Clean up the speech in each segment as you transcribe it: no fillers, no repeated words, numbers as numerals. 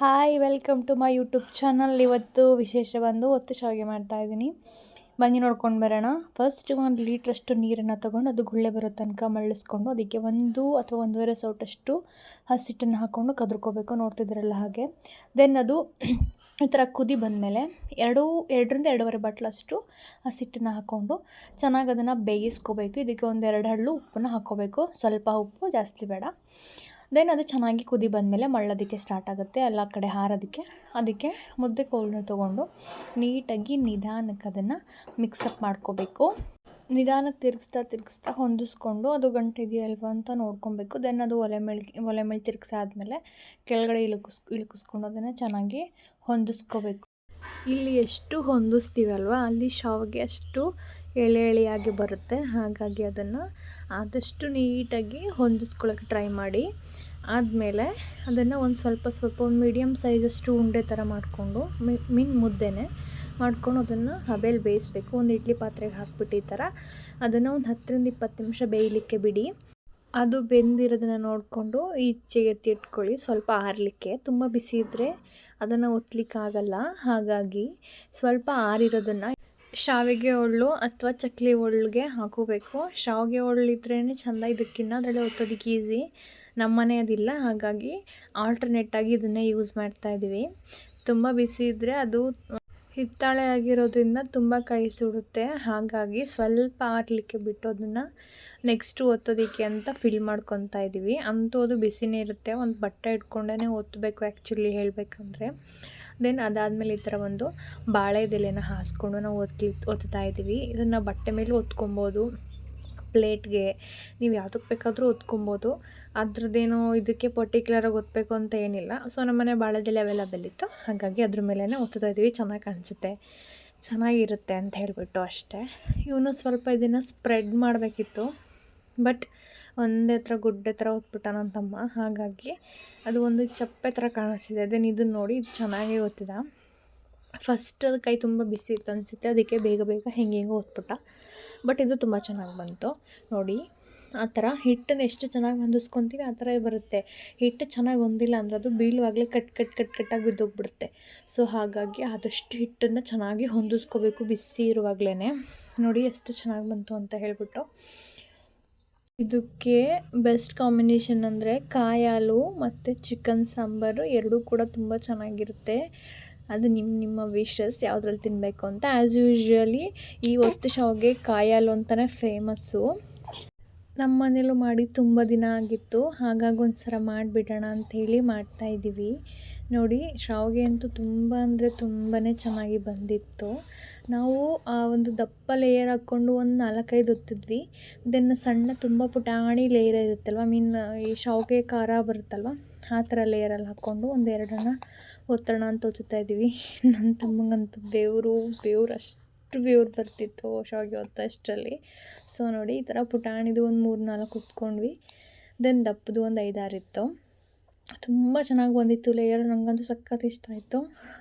Hi welcome to my YouTube channel. ಇವತ್ತು ವಿಶೇಷ ಬಂದು ಒತ್ತು ಶಾವಿಗೆ ಮಾಡ್ತಾಯಿದ್ದೀನಿ. ಬನ್ನಿ ನೋಡ್ಕೊಂಡು ಬರೋಣ. ಫಸ್ಟ್ 1 ಲೀಟ್ರಷ್ಟು ನೀರನ್ನು ತೊಗೊಂಡು ಅದು ಗುಳ್ಳೆ ಬರೋ ತನಕ ಮಳ್ಳಿಸ್ಕೊಂಡು ಅದಕ್ಕೆ 1 ಅಥವಾ 1.5 ಸೌಟಷ್ಟು ಹಸಿಟ್ಟನ್ನು ಹಾಕ್ಕೊಂಡು ಕದ್ರಕೋಬೇಕು. ನೋಡ್ತಿದ್ದೀರಲ್ಲ ಹಾಗೆ. ದೆನ್ ಅದು ಈ ಥರ ಕುದಿ ಬಂದಮೇಲೆ 2ರಿಂದ 2.5 ಬಟ್ಲಷ್ಟು ಹಸಿಟ್ಟನ್ನು ಹಾಕ್ಕೊಂಡು ಚೆನ್ನಾಗಿ ಅದನ್ನು ಬೇಯಿಸ್ಕೋಬೇಕು. ಇದಕ್ಕೆ 1-2 ಹರಳು ಉಪ್ಪನ್ನು ಹಾಕ್ಕೋಬೇಕು. ಸ್ವಲ್ಪ ಉಪ್ಪು, ಜಾಸ್ತಿ ಬೇಡ. ದೆನ್ ಅದು ಚೆನ್ನಾಗಿ ಕುದಿ ಬಂದಮೇಲೆ ಮಳ್ಳೋದಕ್ಕೆ ಸ್ಟಾರ್ಟ್ ಆಗುತ್ತೆ, ಎಲ್ಲ ಕಡೆ ಹಾರೋದಕ್ಕೆ. ಅದಕ್ಕೆ ಮುದ್ದೆ ಕೋಲನ್ನ ತೊಗೊಂಡು ನೀಟಾಗಿ ನಿಧಾನಕ್ಕೆ ಅದನ್ನು ಮಿಕ್ಸಪ್ ಮಾಡ್ಕೋಬೇಕು. ನಿಧಾನಕ್ಕೆ ತಿರುಗಿಸ್ತಾ ಹೊಂದಿಸ್ಕೊಂಡು ಅದು ಗಂಟಿದೆಯಲ್ವ ಅಂತ ನೋಡ್ಕೊಬೇಕು. ದೆನ್ ಅದು ಒಲೆ ಮೇಲೆ ತಿರುಗಿಸಾದ್ಮೇಲೆ ಕೆಳಗಡೆ ಇಳುಕಿಸ್ಕೊಂಡು ಅದನ್ನು ಚೆನ್ನಾಗಿ ಹೊಂದಿಸ್ಕೋಬೇಕು. ಇಲ್ಲಿ ಎಷ್ಟು ಹೊಂದಿಸ್ತೀವಲ್ವ ಅಲ್ಲಿ ಶಾವಿಗೆ ಅಷ್ಟು ಎಳೆಯಾಗಿ ಬರುತ್ತೆ. ಹಾಗಾಗಿ ಅದನ್ನು ಆದಷ್ಟು ನೀಟಾಗಿ ಹೊಂದಿಸ್ಕೊಳ್ಳೋಕ್ಕೆ ಟ್ರೈ ಮಾಡಿ. ಆದಮೇಲೆ ಅದನ್ನು ಒಂದು ಸ್ವಲ್ಪ ಒಂದು ಮೀಡಿಯಮ್ ಸೈಜಷ್ಟು ಉಂಡೆ ಥರ ಮಾಡಿಕೊಂಡು ಮುದ್ದೆನೇ ಮಾಡಿಕೊಂಡು ಅದನ್ನು ಹಬೆಯಲ್ಲಿ ಬೇಯಿಸ್ಬೇಕು. ಒಂದು ಇಡ್ಲಿ ಪಾತ್ರೆಗೆ ಹಾಕ್ಬಿಟ್ಟು ಈ ಥರ ಅದನ್ನು ಒಂದು 10ರಿಂದ 20 ನಿಮಿಷ ಬೇಯಲಿಕ್ಕೆ ಬಿಡಿ. ಅದು ಬೆಂದಿರೋದನ್ನು ನೋಡಿಕೊಂಡು ಈಚೆಗೆ ಎತ್ತಿ ಇಟ್ಕೊಳ್ಳಿ, ಸ್ವಲ್ಪ ಆರಲಿಕ್ಕೆ. ತುಂಬ ಬಿಸಿ ಇದ್ದರೆ ಅದನ್ನು ಒತ್ತಲಿಕ್ಕಾಗಲ್ಲ. ಹಾಗಾಗಿ ಸ್ವಲ್ಪ ಆರಿರೋದನ್ನು ಶಾವಿಗೆ ಒಳ್ಳು ಅಥವಾ ಚಕ್ಲಿ ಒಳ್ಳಿಗೆ ಹಾಕೋಬೇಕು. ಶಾವಿಗೆ ಒಳ್ಳಿದ್ರೇ ಚೆಂದ ಇದಕ್ಕಿನ್ನ, ಅದರಲ್ಲಿ ಒತ್ತೋದಕ್ಕೆ ಈಸಿ. ನಮ್ಮನೆ ಅದಿಲ್ಲ, ಹಾಗಾಗಿ ಆಲ್ಟರ್ನೇಟಾಗಿ ಇದನ್ನೇ ಯೂಸ್ ಮಾಡ್ತಾಯಿದ್ದೀವಿ. ತುಂಬ ಬಿಸಿ ಇದ್ದರೆ ಅದು ಹಿತ್ತಾಳೆ ಆಗಿರೋದ್ರಿಂದ ತುಂಬ ಕೈ ಸುಡುತ್ತೆ. ಹಾಗಾಗಿ ಸ್ವಲ್ಪ ಆರಲಿಕ್ಕೆ ಬಿಟ್ಟು ಅದನ್ನು ನೆಕ್ಸ್ಟು ಒತ್ತೋದಕ್ಕೆ ಅಂತ ಫಿಲ್ ಮಾಡ್ಕೊತಾ ಇದ್ದೀವಿ. ಅಂತೂ ಅದು ಬಿಸಿನೇ ಇರುತ್ತೆ, ಒಂದು ಬಟ್ಟೆ ಇಟ್ಕೊಂಡೇ ಒತ್ತಬೇಕು ಆ್ಯಕ್ಚುಲಿ ಹೇಳಬೇಕಂದ್ರೆ. ದೆನ್ ಅದಾದಮೇಲೆ ಈ ಥರ ಒಂದು ಬಾಳೆದೆಲೆನ ಹಾಸ್ಕೊಂಡು ನಾವು ಒತ್ತಾ ಇದ್ದೀವಿ. ಇದನ್ನು ಬಟ್ಟೆ ಮೇಲೂ ಒತ್ಕೊಬೋದು, ಪ್ಲೇಟ್ಗೆ, ನೀವು ಯಾವುದಕ್ಕೆ ಬೇಕಾದರೂ ಒತ್ಕೊಬೋದು. ಅದ್ರದ್ದೇನೋ ಇದಕ್ಕೆ ಪರ್ಟಿಕ್ಯುಲರಾಗಿ ಒತ್ತಬೇಕು ಅಂತ ಏನಿಲ್ಲ. ಸೊ ನಮ್ಮನೆ ಬಾಳೆದೆಲೆ ಅವೈಲಬಲ್ ಇತ್ತು, ಹಾಗಾಗಿ ಅದ್ರ ಮೇಲೇ ಒತ್ತಾ ಇದ್ದೀವಿ. ಚೆನ್ನಾಗಿ ಕಾಣಿಸುತ್ತೆ, ಚೆನ್ನಾಗಿರುತ್ತೆ ಅಂತ ಹೇಳಿಬಿಟ್ಟು ಅಷ್ಟೇ. ಇವನು ಸ್ವಲ್ಪ ಇದನ್ನು ಸ್ಪ್ರೆಡ್ ಮಾಡಬೇಕಿತ್ತು, ಬಟ್ ಒಂದೇ ಥರ ಗುಡ್ಡೆ ಥರ ಒತ್ಬಿಟ್ಟ ನನ್ನ ತಮ್ಮ. ಹಾಗಾಗಿ ಅದು ಒಂದು ಚಪ್ಪೆ ಥರ ಕಾಣಿಸ್ತಿದೆ. ದೆನ್ ಇದನ್ನು ನೋಡಿ, ಇದು ಚೆನ್ನಾಗಿ ಒತ್ತಿದ. ಫಸ್ಟ್ ಅದು ಕೈ ತುಂಬ ಬಿಸಿ ಇತ್ತು ಅನಿಸುತ್ತೆ, ಅದಕ್ಕೆ ಬೇಗ ಹೆಂಗೆ ಒತ್ಬಿಟ್ಟ. ಬಟ್ ಇದು ತುಂಬ ಚೆನ್ನಾಗಿ ಬಂತು ನೋಡಿ. ಆ ಥರ ಹಿಟ್ಟನ್ನು ಎಷ್ಟು ಚೆನ್ನಾಗಿ ಹೊಂದಿಸ್ಕೊತೀವಿ ಆ ಥರ ಬರುತ್ತೆ. ಹಿಟ್ಟು ಚೆನ್ನಾಗಿ ಹೊಂದಿಲ್ಲ ಅಂದರೆ ಅದು ಬೀಳುವಾಗಲೇ ಕಟ್ಟಾಗಿ ಬಿದ್ದೋಗ್ಬಿಡುತ್ತೆ. ಸೊ ಹಾಗಾಗಿ ಆದಷ್ಟು ಹಿಟ್ಟನ್ನು ಚೆನ್ನಾಗಿ ಹೊಂದಿಸ್ಕೋಬೇಕು ಬಿಸಿ ಇರುವಾಗಲೇ. ನೋಡಿ ಎಷ್ಟು ಚೆನ್ನಾಗಿ ಬಂತು ಅಂತ ಹೇಳಿಬಿಟ್ಟು. ಇದಕ್ಕೆ ಬೆಸ್ಟ್ ಕಾಂಬಿನೇಷನ್ ಅಂದರೆ ಕಾಯಿ ಹಾಲು ಮತ್ತು ಚಿಕನ್ ಸಾಂಬಾರು ಎರಡೂ ಕೂಡ ತುಂಬ ಚೆನ್ನಾಗಿರುತ್ತೆ. ಅದು ನಿಮ್ಮ ವಿಶಸ್ ಯಾವುದ್ರಲ್ಲಿ ತಿನ್ನಬೇಕು ಅಂತ. ಆ್ಯಸ್ ಯೂಶ್ವಲಿ ಈ ಒತ್ತು ಶಾವಿಗೆ ಕಾಯಿ ಹಾಲು ಅಂತಲೇ ಫೇಮಸ್ಸು. ನಮ್ಮ ಮನೇಲೂ ಮಾಡಿ ತುಂಬ ದಿನ ಆಗಿತ್ತು, ಹಾಗಾಗಿ ಒಂದು ಸಲ ಮಾಡಿಬಿಡೋಣ ಅಂಥೇಳಿ ಮಾಡ್ತಾಯಿದ್ದೀವಿ. ನೋಡಿ ಶಾವಿಗೆ ಅಂತೂ ತುಂಬ ಅಂದರೆ ತುಂಬಾ ಚೆನ್ನಾಗಿ ಬಂದಿತ್ತು. ನಾವು ಒಂದು ದಪ್ಪ ಲೇಯರ್ ಹಾಕ್ಕೊಂಡು ಒಂದು 4-5 ಒತ್ತಿದ್ವಿ. ದೆನ್ ಸಣ್ಣ ತುಂಬ ಪುಟಾಣಿ ಲೇಯರ್ ಇರುತ್ತಲ್ವ, ಈ ಶಾವಿಗೆ ಖಾರ ಬರುತ್ತಲ್ವ, ಆ ಥರ ಲೇಯರಲ್ಲಿ ಹಾಕ್ಕೊಂಡು 1-2 ಒತ್ತೋಣ ಅಂತ ಒತ್ತುತ್ತಾ ಇದ್ದೀವಿ. ನನ್ನ ತಮ್ಮಂಗಂತೂ ಬೆವರು ಅಷ್ಟು ಬೆವರು ಬರ್ತಿತ್ತು ಶಾವಿಗೆ ಒತ್ತಷ್ಟರಲ್ಲಿ. ಸೊ ನೋಡಿ, ಈ ಥರ ಪುಟಾಣಿದು ಒಂದು 3-4 ಒತ್ಕೊಂಡ್ವಿ. ದೆನ್ ದಪ್ಪದು ಒಂದು 5-6 ಇತ್ತು. ತುಂಬ ಚೆನ್ನಾಗಿ ಬಂದಿತ್ತು ಲೇಯರ್, ನನಗಂತೂ ಸಖತ್ ಇಷ್ಟ ಆಯಿತು.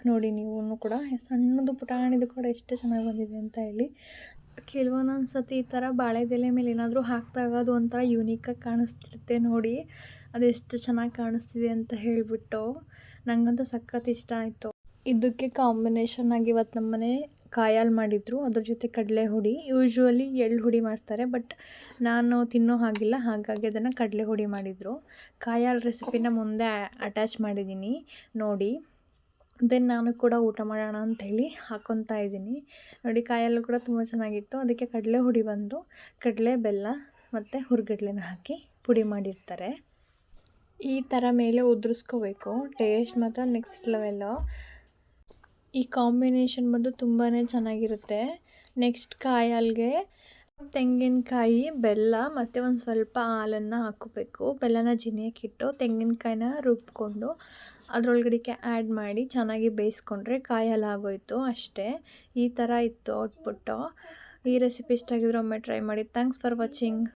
ನೋಡಿ ನೀವು ಕೂಡ ಸಣ್ಣದು ಪುಟಾಣಿದು ಕೂಡ ಎಷ್ಟು ಚೆನ್ನಾಗಿ ಬಂದಿದೆ ಅಂತ ಹೇಳಿ. ಕೆಲವೊಂದೊಂದು ಸತಿ ಈ ಥರ ಬಾಳೆದೆಲೆ ಮೇಲೆ ಏನಾದರೂ ಹಾಕಿದಾಗ ಅದು ಒಂಥರ ಯೂನಿಕಾಗಿ ಕಾಣಿಸ್ತಿರುತ್ತೆ. ನೋಡಿ ಅದೆಷ್ಟು ಚೆನ್ನಾಗಿ ಕಾಣಿಸ್ತಿದೆ ಅಂತ ಹೇಳಿಬಿಟ್ಟು ನನಗಂತೂ ಸಖತ್ ಇಷ್ಟ ಆಯಿತು. ಇದಕ್ಕೆ ಕಾಂಬಿನೇಷನ್ ಆಗಿ ಇವತ್ತು ನಮ್ಮನೆ ಕಾಯಿ ಹಾಲು ಮಾಡಿದರು, ಅದ್ರ ಜೊತೆ ಕಡಲೆ ಹುಡಿ. ಯೂಶ್ವಲಿ ಎಳ್ಳು ಹುಡಿ ಮಾಡ್ತಾರೆ, ಬಟ್ ನಾನು ತಿನ್ನೋ ಹಾಗಿಲ್ಲ, ಹಾಗಾಗಿ ಅದನ್ನು ಕಡಲೆ ಹುಡಿ ಮಾಡಿದರು. ಕಾಯಿ ಹಾಲು ರೆಸಿಪಿನ ಮುಂದೆ ಅಟ್ಯಾಚ್ ಮಾಡಿದ್ದೀನಿ ನೋಡಿ. ದೆನ್ ನಾನು ಕೂಡ ಊಟ ಮಾಡೋಣ ಅಂಥೇಳಿ ಹಾಕ್ಕೊತಾ ಇದ್ದೀನಿ. ನೋಡಿ ಕಾಯಿ ಹಾಲು ಕೂಡ ತುಂಬ ಚೆನ್ನಾಗಿತ್ತು. ಅದಕ್ಕೆ ಕಡಲೆ ಹುಡಿ ಬಂದು ಕಡಲೆ, ಬೆಲ್ಲ ಮತ್ತು ಹುರ್ಗಡ್ಲೆನ ಹಾಕಿ ಪುಡಿ ಮಾಡಿರ್ತಾರೆ. ಈ ಥರ ಮೇಲೆ ಉದುರಿಸ್ಕೋಬೇಕು. ಟೇಸ್ಟ್ ಮಾತ್ರ ನೆಕ್ಸ್ಟ್ ಲೆವೆಲ್ಲು. ಈ ಕಾಂಬಿನೇಷನ್ ಬಂದು ತುಂಬಾ ಚೆನ್ನಾಗಿರುತ್ತೆ. ನೆಕ್ಸ್ಟ್ ಕಾಯಿ ಹಾಲಿಗೆ ತೆಂಗಿನಕಾಯಿ, ಬೆಲ್ಲ ಮತ್ತು ಒಂದು ಸ್ವಲ್ಪ ಹಾಲನ್ನು ಹಾಕ್ಕೋಬೇಕು. ಬೆಲ್ಲನ ಜಿನಿಯಕ್ಕಿಟ್ಟು ತೆಂಗಿನಕಾಯಿನ ರುಬ್ಕೊಂಡು ಅದರೊಳಗಡೆಗೆ ಆ್ಯಡ್ ಮಾಡಿ ಚೆನ್ನಾಗಿ ಬೇಯಿಸ್ಕೊಂಡ್ರೆ ಕಾಯಿ ಹಾಲು ಆಗೋಯಿತು ಅಷ್ಟೇ. ಈ ಥರ ಇತ್ತು ಔಟ್ಪುಟ್ಟು. ಈ ರೆಸಿಪಿ ಇಷ್ಟ ಆಗಿದ್ರೆ ಒಮ್ಮೆ ಟ್ರೈ ಮಾಡಿ. Thanks for watching.